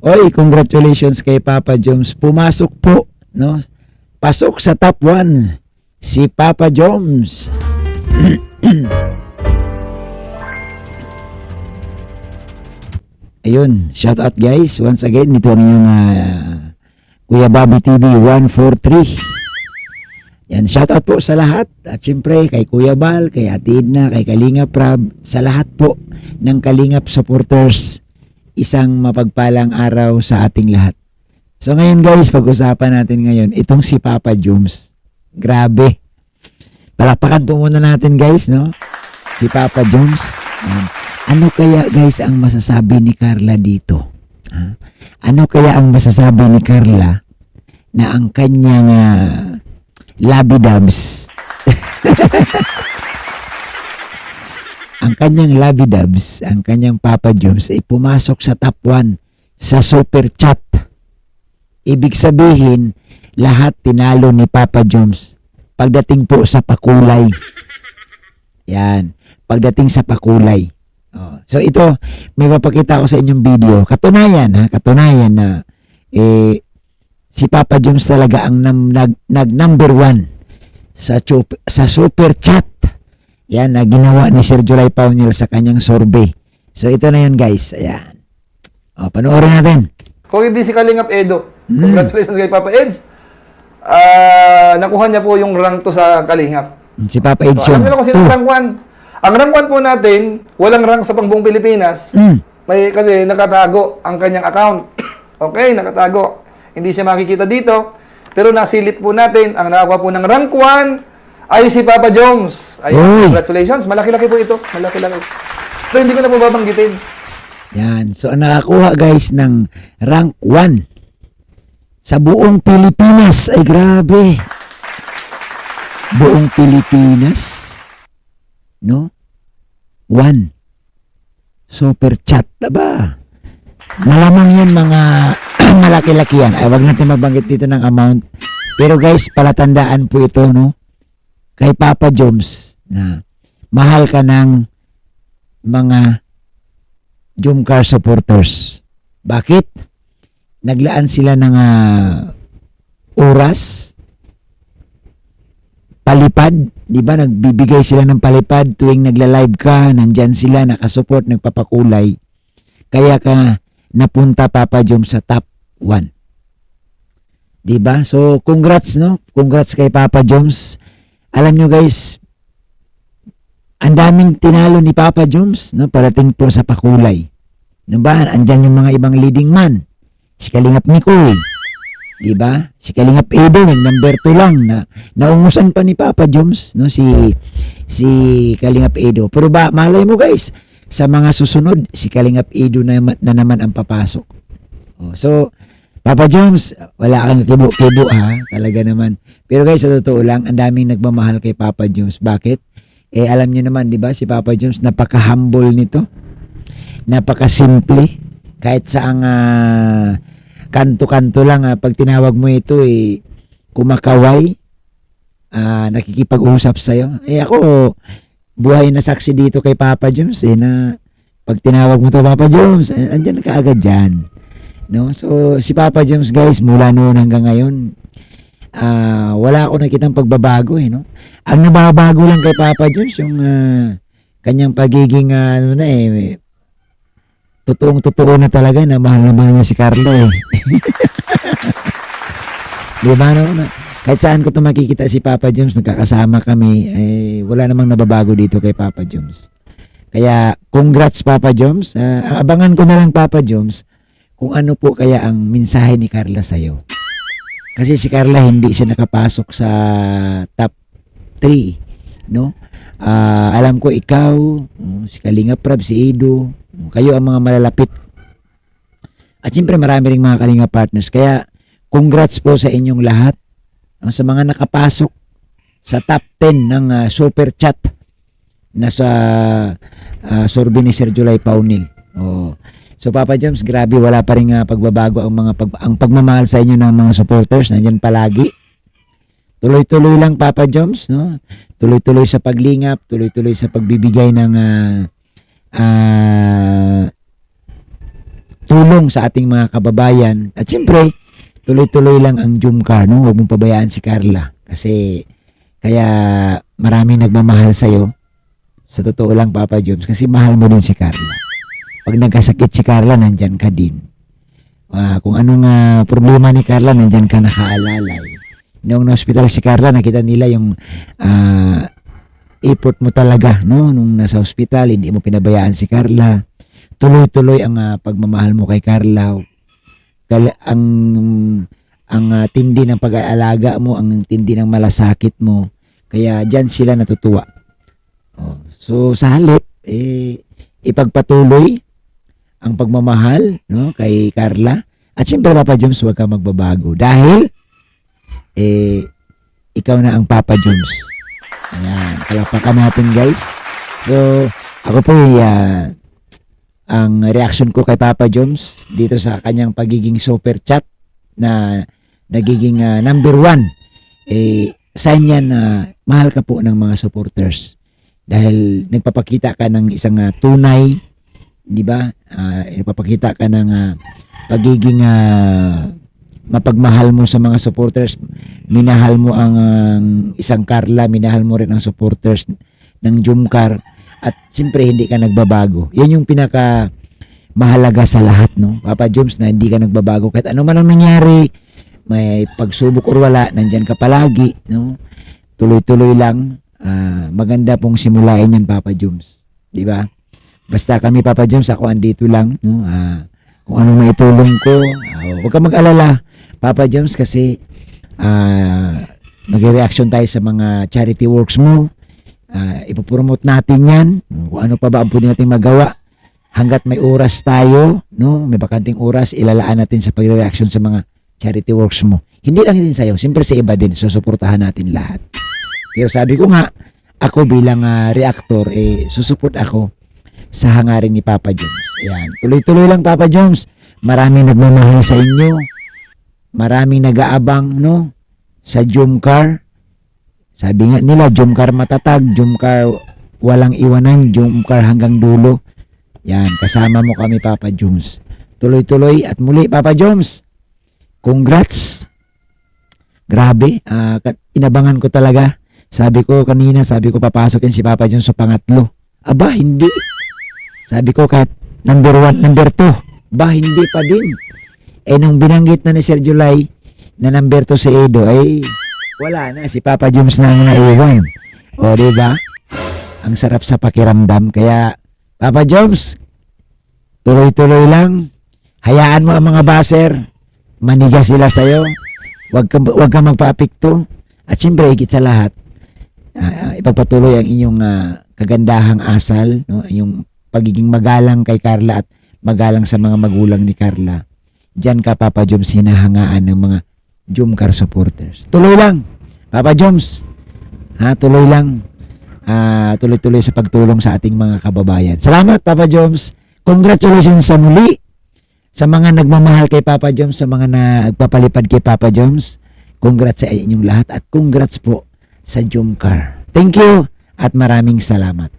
Oy, congratulations kay Papa Joms. Pumasok po, no? Pasok sa top 1 si Papa Joms. Ayun, shout out guys. Once again, ito ang inyong Kuya Bobby TV 143. Yan, shout out po sa lahat. At syempre, kay Kuya Bal, kay Ate Edna, kay Kalingap Rab, sa lahat po ng Kalingap supporters. Isang mapagpalang araw sa ating lahat. So ngayon guys, pag-usapan natin ngayon, itong si Papa Joms. Grabe. Palakpakan po muna natin guys, no? Si Papa Joms. Yan. Ano kaya guys ang masasabi ni Carla dito? Ha? Ano kaya ang masasabi ni Carla na ang kanyang labidabs ang kanyang labidabs, ang kanyang Papa Joms ay pumasok sa top 1 sa super chat. Ibig sabihin, lahat tinalo ni Papa Joms pagdating po sa pakulay. Yan, pagdating sa pakulay. Oh. So ito, may papakita ko sa inyong video. Katunayan na si Papa Joms talaga ang number 1 sa super chat. Yan na ginawa ni Sir July Paunil sa kanyang survey. So ito na yun guys. Ayan. O, panoorin natin. Kung hindi si Kalingap Edo, congratulations kay Papa Eds. Nakuha niya po yung rank 2 sa Kalingap. Si Papa Eds So, yun. alam niyo na kung sino rank 1. Ang rank 1 po natin, walang rank sa pangbuong Pilipinas. Kasi nakatago ang kanyang account. Okay, nakatago. Hindi siya makikita dito. Pero nasilip po natin, ang nakakuha po ng rank 1 ay si Papa Joms. Ayun, congratulations. Malaki-laki po ito. Malaki-laki. Pero hindi ko na po babanggitin. Yan. So, ang nakakuha guys ng rank 1 sa buong Pilipinas. Ay, grabe. Buong Pilipinas. No? 1. Super chat. Diba? Malamang yan mga malaki-laki yan. Ay, wag natin mabanggit dito ng amount. Pero guys, palatandaan po ito, no? Kay Papa Joms na mahal ka ng mga Jomcar supporters. Bakit? Naglaan sila ng oras, palipad, di ba? Nagbibigay sila ng palipad tuwing nagla-live ka, nandyan sila, nakasupport, nagpapakulay. Kaya ka napunta Papa Joms sa top 1. Di ba? So, congrats, no? Congrats kay Papa Joms. Alam nyo guys, ang daming tinalo ni Papa Joms, no? Parating po sa pakulay. Diba? Andyan yung mga ibang leading man. Si Kalingap Mikoy. Diba? Si Kalingap Edo, number 2 lang. Naungusan pa ni Papa Joms, no? Si Kalingap Edo. Pero malay mo guys, sa mga susunod, si Kalingap Edo na naman ang papasok. Oh, so, Papa Joms, wala kang kibo ha, talaga naman. Pero guys, sa totoo lang, ang daming nagmamahal kay Papa Joms. Bakit? Alam nyo naman, di ba, si Papa Joms, napaka-humble nito. Napaka-simple. Kahit saang kanto-kanto lang, pag tinawag mo ito, kumakaway, nakikipag-usap sa'yo. Ako, buhay na saksi dito kay Papa Joms, na pag tinawag mo to Papa Joms, andyan ka agad dyan. No? So, si Papa Joms guys, mula noon hanggang ngayon, wala ako nakitang pagbabago no? Ang nababago lang kay Papa Joms, yung kanyang pagiging, totoong-totoo na talaga na mahal niya si Carlo Diba, no? Kahit saan ko ito makikita si Papa Joms, magkakasama kami, wala namang nababago dito kay Papa Joms. Kaya, congrats Papa Joms. Abangan ko na lang Papa Joms, kung ano po kaya ang mensahe ni Carla sa'yo. Kasi si Carla hindi siya nakapasok sa top 3, no? Alam ko ikaw, si Kalingap Rab, si Edo, kayo ang mga malalapit. At siyempre marami ring mga Kalingap partners. Kaya congrats po sa inyong lahat, sa mga nakapasok sa top 10 ng super chat na sa survey ni Sir July Paunil. So Papa Joms, grabe, wala pa rin pagbabago ang pagmamahal sa inyo ng mga supporters. Nandiyan palagi. Tuloy-tuloy lang Papa Joms, no? Tuloy-tuloy sa paglingap, tuloy-tuloy sa pagbibigay ng tulong sa ating mga kababayan. At siyempre, tuloy-tuloy lang ang Jumcar, no? Huwag mong pabayaan si Carla. Kasi, kaya marami nagmamahal sa'yo. Sa totoo lang, Papa Joms, kasi mahal mo din si Carla. Pag nagkasakit si Carla, nandyan ka din. Kung anong problema ni Carla, nandyan ka nakaalalay. Noong na-hospital si Carla, nakita nila yung effort mo talaga, no? Nung nasa hospital, hindi mo pinabayaan si Carla. Tuloy-tuloy ang pagmamahal mo kay Carla. Ang tindi ng pag-aalaga mo, ang tindi ng malasakit mo. Kaya diyan sila natutuwa. So sa halip, ipagpatuloy ang pagmamahal, no, kay Carla. At siyempre, Papa Joms, huwag kang magbabago. Dahil, ikaw na ang Papa Joms. Ayan, palapakan natin, guys. So, ako po, ang reaction ko kay Papa Joms dito sa kanyang pagiging super chat na nagiging number 1, sign yan na mahal ka po ng mga supporters. Dahil nagpapakita ka ng isang tunay, di ba? Nagpapakita ka ng pagiging mapagmahal mo sa mga supporters. Minahal mo ang isang Carla, minahal mo rin ang supporters ng Jumcar. At siyempre hindi ka nagbabago. Yan yung pinaka mahalaga sa lahat, no? Papa Joms, na hindi ka nagbabago. Kahit ano man ang nangyari, may pagsubok or wala, nandyan ka palagi, no? Tuloy-tuloy lang. Maganda pong simulain yan, Papa Joms. Di ba? Basta kami, Papa Joms, ako andito lang, no? Kung anong maitulong ko, huwag ka mag-alala, Papa Joms, kasi mag-reaction tayo sa mga charity works mo. Ipopromote natin yan. Kung ano pa ba ang pwede natin magawa. Hanggat may oras tayo, no? May bakanting oras, ilalaan natin sa pag-reaction sa mga charity works mo. Hindi lang din sa'yo, siyempre sa iba din, susuportahan natin lahat. Pero sabi ko nga, ako bilang reactor, susuport ako sa hangarin ni Papa Joms. Ayan. Tuloy-tuloy lang, Papa Joms. Maraming nagmamahal sa inyo. Maraming nag-aabang, no? Sa Jumcar. Sabi nga nila, Jumcar matatag, Jumcar walang iwanan, Jumcar hanggang dulo. Yan, kasama mo kami, Papa Joms. Tuloy-tuloy at muli, Papa Joms. Congrats. Grabe, inabangan ko talaga. Sabi ko kanina, papasok yan si Papa Joms sa pangatlo. Aba, hindi. Sabi ko kahit number 1, number 2. Ba, hindi pa din. Nung binanggit na ni Sir July na number 2 si Edo, wala na. Si Papa Joms na ang naiwan. O, diba? Ang sarap sa pakiramdam. Kaya, Papa Joms, tuloy-tuloy lang. Hayaan mo ang mga baser. Maniga sila sa'yo. Huwag ka magpapikto. At siyempre, higit sa lahat, ipagpatuloy ang inyong kagandahang asal, no? Yung pagiging magalang kay Carla at magalang sa mga magulang ni Carla. Diyan ka, Papa Joms, hinahangaan ng mga Jumcar supporters. Tuloy lang, Papa Joms. Tuloy lang. Tuloy-tuloy sa pagtulong sa ating mga kababayan. Salamat, Papa Joms. Congratulations sa muli sa mga nagmamahal kay Papa Joms, sa mga nagpapalipad kay Papa Joms. Congrats sa inyong lahat at congrats po sa Jumcar. Thank you at maraming salamat.